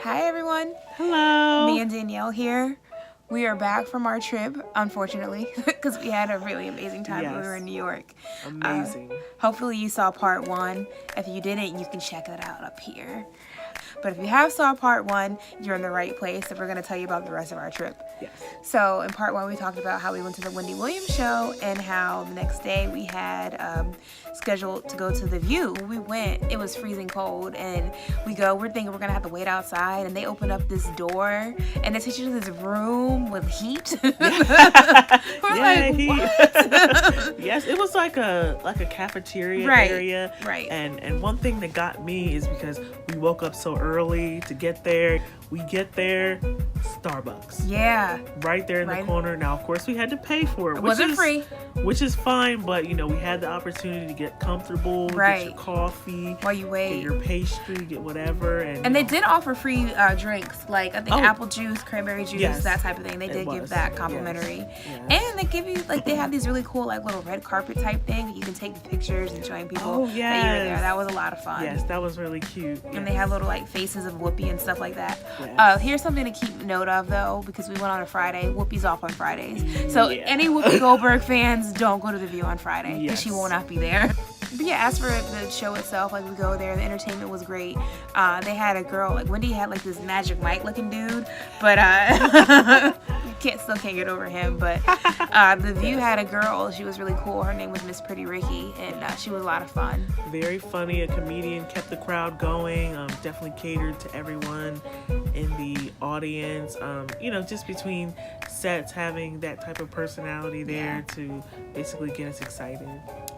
Hi everyone, Hello. me and Danielle here. We are back from our trip, unfortunately, because we had a really amazing time when we were Yes. in New York. Amazing. Hopefully you saw part one. If you didn't, you can check that out up here. But if you have saw part one, you're in the right place, and we're going to tell you about the rest of our trip. Yes. So in part one, we talked about how we went to the Wendy Williams show and how the next day we had scheduled to go to the View. When we went, it was freezing cold, and we're thinking we're gonna have to wait outside, and they opened up this door, and they take you to this room with heat. We're like, heat. what? Yes, it was like a cafeteria Right, area. right. And one thing that got me is because we woke up so early to get there. We get there, Starbucks. Yeah. Right there in the corner. Now, of course, we had to pay for it. It wasn't free. Which is fine, but, we had the opportunity to get comfortable, Right. get your coffee. While you wait. Get your pastry, get whatever. And they did offer free drinks, like I think apple juice, cranberry juice, Yes. that type of thing. They did give that complimentary. Yes. And they give you, they have these really cool, little red carpet type thing. You can take the pictures and showing people that you were there. That was a lot of fun. Yes, that was really cute. And they have little, faces of Whoopi and stuff like that. Yes. Here's something to keep note of, though, because we went on a Friday. Whoopi's off on Fridays. So any Whoopi Goldberg fans, don't go to the View on Friday, because she will not be there. But yeah, as for the show itself, we go there, the entertainment was great. They had a girl, Wendy had this Magic Mike looking dude, but still can't get over him. But the View had a girl, she was really cool. Her name was Miss Pretty Ricky, and she was a lot of fun. Very funny, a comedian, kept the crowd going, definitely catered to everyone in the audience. Just between sets, having that type of personality there to basically get us excited.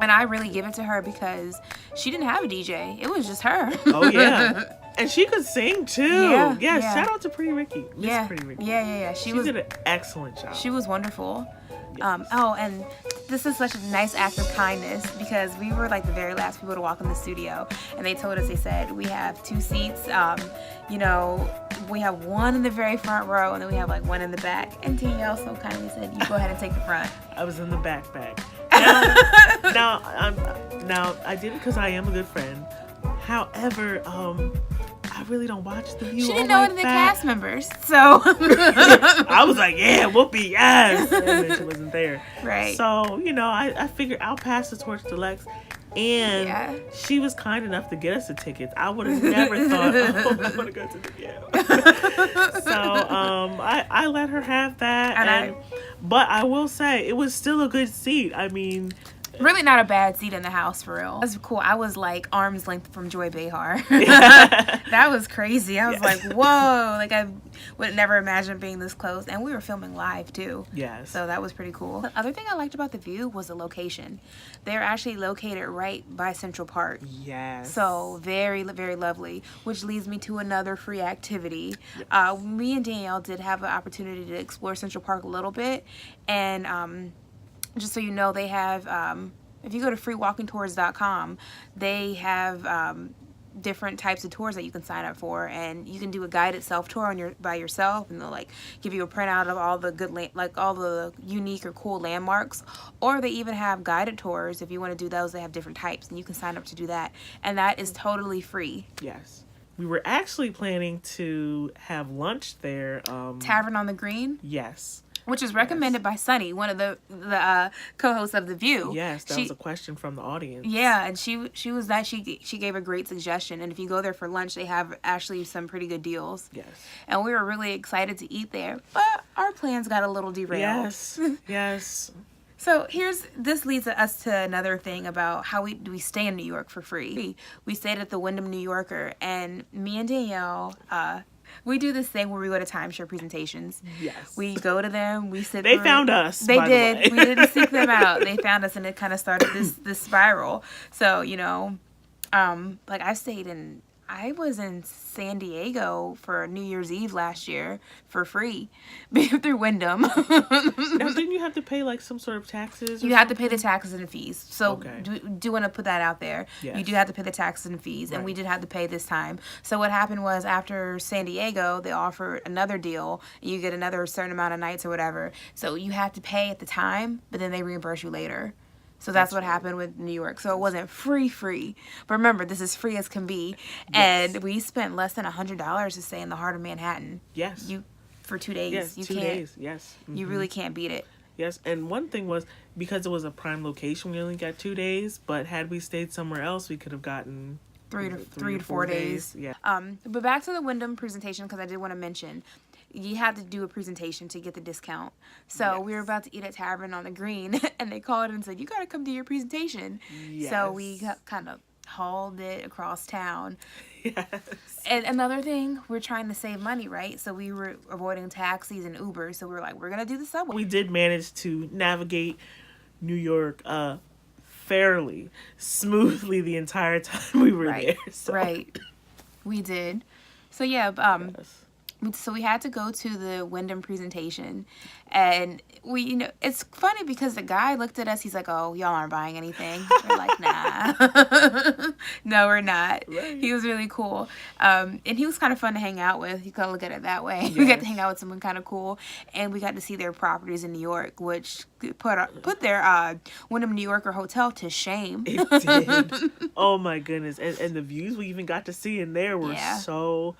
And I really give it to her because she didn't have a DJ. It was just her. Oh, yeah. And she could sing, too. Yeah. Shout out to Pretty Ricky. Pretty Ricky. Yeah. She did an excellent job. She was wonderful. Yes. And this is such a nice act of kindness because we were the very last people to walk in the studio, and they told us, they said, we have 2 seats, we have one in the very front row, and then we have one in the back. And Danielle so kindly said, you go ahead and take the front. I was in the backpack. Now I did it because I am a good friend. However, I really don't watch The View. She didn't know any of the cast members, so I was like, yeah, Whoopi, yes. And then she wasn't there. Right. So, I figured I'll pass the torch to Lex. And she was kind enough to get us the tickets. I would have never thought, I want to go to The View. So I let her have that. But I will say, it was still a good seat. I mean, really not a bad seat in the house, for real. That's cool. I was arm's length from Joy Behar. That was crazy. I was like, whoa. I would never imagine being this close. And we were filming live, too. Yes. So that was pretty cool. The other thing I liked about The View was the location. They're actually located right by Central Park. Yes. So very, very lovely, which leads me to another free activity. Me and Danielle did have an opportunity to explore Central Park a little bit. And just so you know, they have, if you go to freewalkingtours.com, they have different types of tours that you can sign up for, and you can do a guided self-tour by yourself, and they'll give you a printout of all the good all the unique or cool landmarks. Or they even have guided tours. If you want to do those, they have different types, and you can sign up to do that, and that is totally free. Yes. We were actually planning to have lunch there. Tavern on the Green? Yes. Which is recommended by Sunny, one of the co-hosts of The View. Yes, that was a question from the audience. Yeah, and she gave a great suggestion. And if you go there for lunch, they have actually some pretty good deals. Yes. And we were really excited to eat there, but our plans got a little derailed. Yes. So this leads us to another thing about how we stay in New York for free. We stayed at the Wyndham New Yorker, and me and Danielle, we do this thing where we go to timeshare presentations. Yes. We go to them. We sit. They found us. They did. The way. We didn't seek them out. They found us, and it kind of started this spiral. So I was in San Diego for New Year's Eve last year for free through Wyndham. Now, didn't you have to pay some sort of taxes? You have to pay the taxes and fees. So Okay. do want to put that out there. Yes. You do have to pay the taxes and fees, and we did have to pay this time. So what happened was, after San Diego, they offered another deal. You get another certain amount of nights or whatever. So you have to pay at the time, but then they reimburse you later. So that's what happened with New York. So it wasn't free. But remember, this is free as can be. Yes. And we spent less than $100 to stay in the heart of Manhattan. Yes. For 2 days. Yes, 2 days. Yes. Mm-hmm. You really can't beat it. Yes, and one thing was, because it was a prime location, we only got 2 days. But had we stayed somewhere else, we could have gotten three to four days. Yeah. But back to the Wyndham presentation, because I did want to mention, you had to do a presentation to get the discount. So we were about to eat at Tavern on the Green, and they called and said, you got to come do your presentation. Yes. So we kind of hauled it across town. Yes. And another thing, we're trying to save money, right? So we were avoiding taxis and Uber. So we were like, we're going to do the subway. We did manage to navigate New York fairly smoothly the entire time we were there. So. Right. We did. So yeah, yes. So we had to go to the Wyndham presentation, and it's funny because the guy looked at us. He's like, "Oh, y'all aren't buying anything." We're like, "Nah, no, we're not." Right. He was really cool, and he was kind of fun to hang out with. You can look at it that way. Yes. We got to hang out with someone kind of cool, and we got to see their properties in New York, which put their Wyndham New Yorker hotel to shame. It did. Oh my goodness, and the views we even got to see in there were so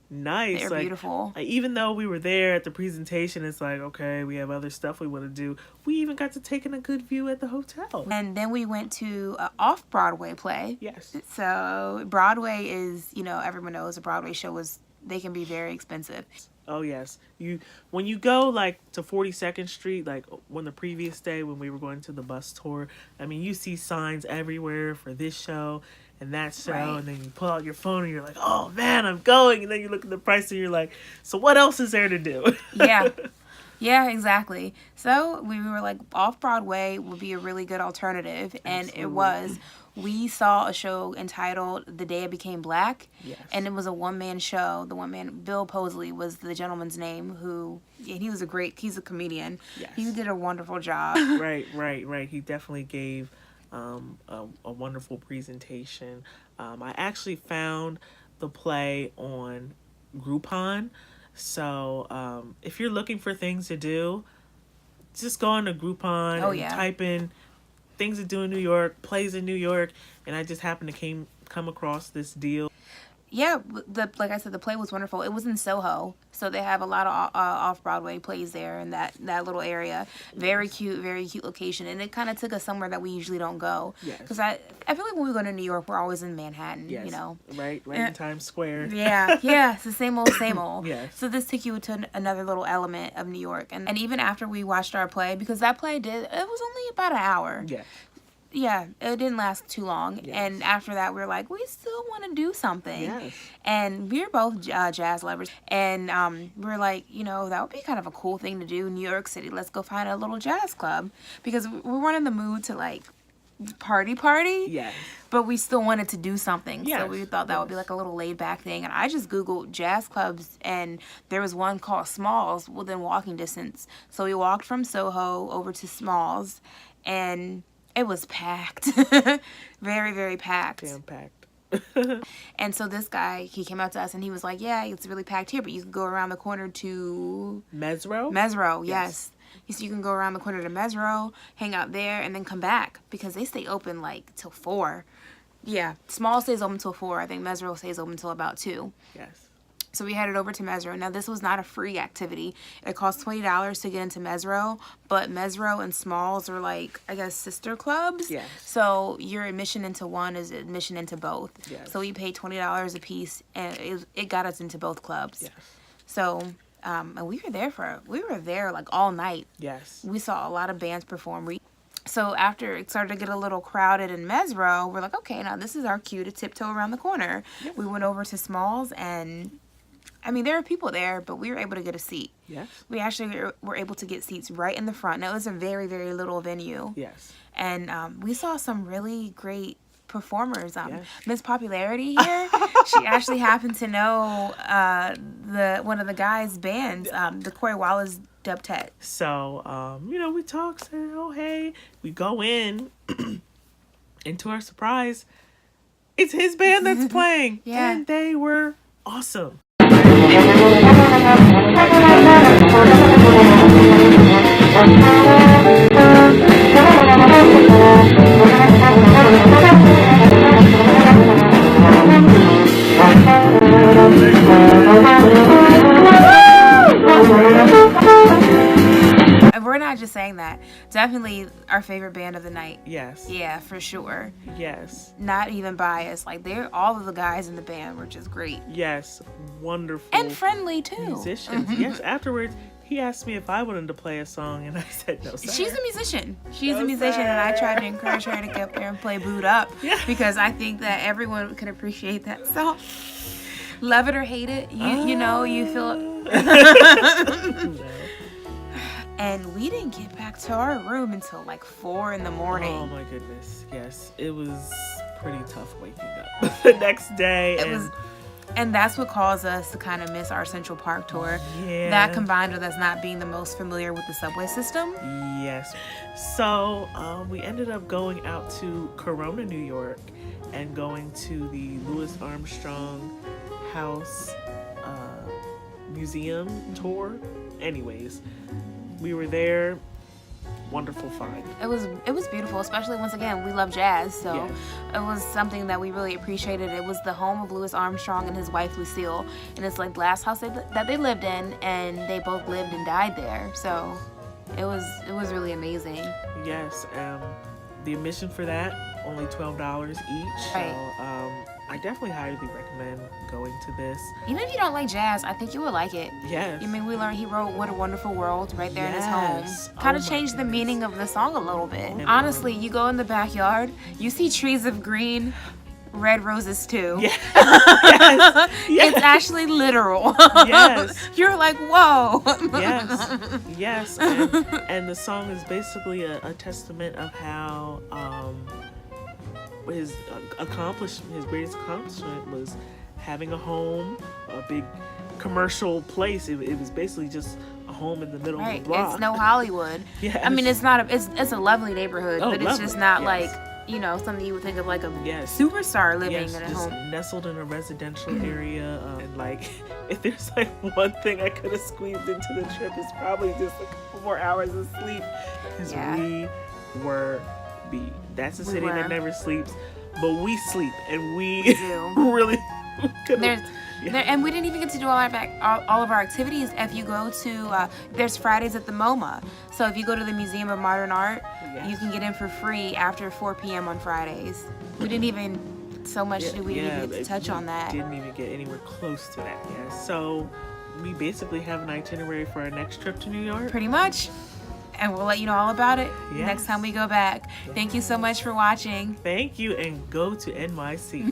nice. They're beautiful. Even though we were there at the presentation, it's like, okay, we have other stuff we want to do. We even got to take in a good view at the hotel. And then we went to an off-Broadway play. Yes. So Broadway is, everyone knows a Broadway show they can be very expensive. Oh yes. When you go like to 42nd Street, like on the previous day when we were going to the bus tour, I mean, you see signs everywhere for this show and that show, right. And then you pull out your phone and you're like, oh man, I'm going. And then you look at the price and you're like, so what else is there to do? Yeah, exactly. So we were like, off-Broadway would be a really good alternative. And Absolutely. It was. We saw a show entitled The Day I Became Black. Yes. And it was a one-man show. Bill Posley was the gentleman's name and he's a comedian. Yes. He did a wonderful job. Right. He definitely gave a wonderful presentation. I actually found the play on Groupon. So if you're looking for things to do, just go on to Groupon and type in things to do in New York, plays in New York, and I just happened to come across this deal. Yeah, like I said, the play was wonderful. It was in Soho, so they have a lot of off-Broadway plays there in that little area. Very cute location, and it kind of took us somewhere that we usually don't go. Yes. Because I feel like when we go to New York, we're always in Manhattan, Yes. Right in Times Square. Yeah, it's the same old. Yes. So this took you to another little element of New York. And even after we watched our play, because that play it was only about an hour. Yes. Yeah, it didn't last too long. Yes. And after that, we were like, we still want to do something. Yes. And we were both jazz lovers. And we were like, that would be kind of a cool thing to do in New York City. Let's go find a little jazz club. Because we weren't in the mood to, like, party. Yes. But we still wanted to do something. Yes. So we thought that would be like a little laid back thing. And I just Googled jazz clubs, and there was one called Smalls within walking distance. So we walked from Soho over to Smalls, and it was packed. Very, very packed. Damn packed. And so this guy, he came out to us and he was like, yeah, it's really packed here, but you can go around the corner to Mesro, yes. So you can go around the corner to Mesro, hang out there, and then come back because they stay open like till 4. Yeah, Small stays open till 4. I think Mesro stays open till about 2. Yes. So we headed over to Mesro. Now, this was not a free activity. It cost $20 to get into Mesro, but Mesro and Smalls are like, I guess, sister clubs. Yes. So your admission into one is admission into both. Yes. So we paid $20 a piece, and it got us into both clubs. Yes. So, and we were there like all night. Yes. We saw a lot of bands perform. So after it started to get a little crowded in Mesro, we're like, okay, now this is our cue to tiptoe around the corner. Yes. We went over to Smalls, and I mean, there were people there, but we were able to get a seat. Yes. We actually were able to get seats right in the front. Now, it was a very, very little venue. Yes. And we saw some really great performers. Yes. Miss Popularity here, she actually happened to know one of the guys' bands, the Corey Wallace Dubtet. So, we talked, said, oh, hey. We go in, and to our surprise, it's his band that's playing. Yeah. And they were awesome. And we're not just saying that. Definitely our favorite band of the night. Yes. Yeah, for sure. Yes. Not even biased. Like, they're all of the guys in the band were just great. Yes. Wonderful. And friendly, too. Musicians. Yes. Afterwards, he asked me if I wanted to play a song, and I said no, sir. She's a musician. She's No, a musician, sir. and I tried to encourage her to get up there and play Boot Up. Yeah. Because I think that everyone can appreciate that song. Love it or hate it, you know, you feel... And we didn't get back to our room until like 4 in the morning. Oh my goodness. Yes. It was pretty tough waking up the next day. And that's what caused us to kind of miss our Central Park tour. Yeah. That combined with us not being the most familiar with the subway system. Yes. So we ended up going out to Corona, New York, and going to the Louis Armstrong House museum tour. Anyways, we were there. Wonderful find. It was beautiful, especially once again, we love jazz, so Yes. it was something that we really appreciated. It was the home of Louis Armstrong and his wife Lucille, and it's like the last house that they lived in, and they both lived and died there. So it was really amazing. Yes. The admission for that only $12 each. Right. So I definitely highly recommend going to this. Even if you don't like jazz, I think you would like it. Yes. I mean, we learned he wrote "What a Wonderful World" right there in his Yes. home. Kind Oh of my changed the goodness. meaning of the song a little bit. And, Honestly, you go in the backyard, you see trees of green, red roses too. Yeah. Yes. It's actually literal. Yes. You're like, whoa. Yes, yes, and the song is basically a testament of how his greatest accomplishment was having a home, a big commercial place. It was basically just a home in the middle of Right. the block. It's no Hollywood. Yes. I mean, it's not. It's a lovely neighborhood, Oh, but it's lovely, just not yes. like, you know, something you would think of like a Yes. superstar living Yes, in a just home. nestled in a residential area, and like, if there's like one thing I could have squeezed into the trip, it's probably just a couple more hours of sleep, because Yeah. we were beat. That's a We city were. that never sleeps, but we sleep, and we do. really could've- And we didn't even get to do all of our activities. If you go to, there's Fridays at the MoMA. So if you go to the Museum of Modern Art, Yes. you can get in for free after 4 p.m. on Fridays. We didn't even, so much did we didn't even get to touch on that. Didn't even get anywhere close to that. Yeah. So we basically have an itinerary for our next trip to New York. Pretty much. And we'll let you know all about it Yes. next time we go back. Thank you so much for watching. Thank you, and go to NYC.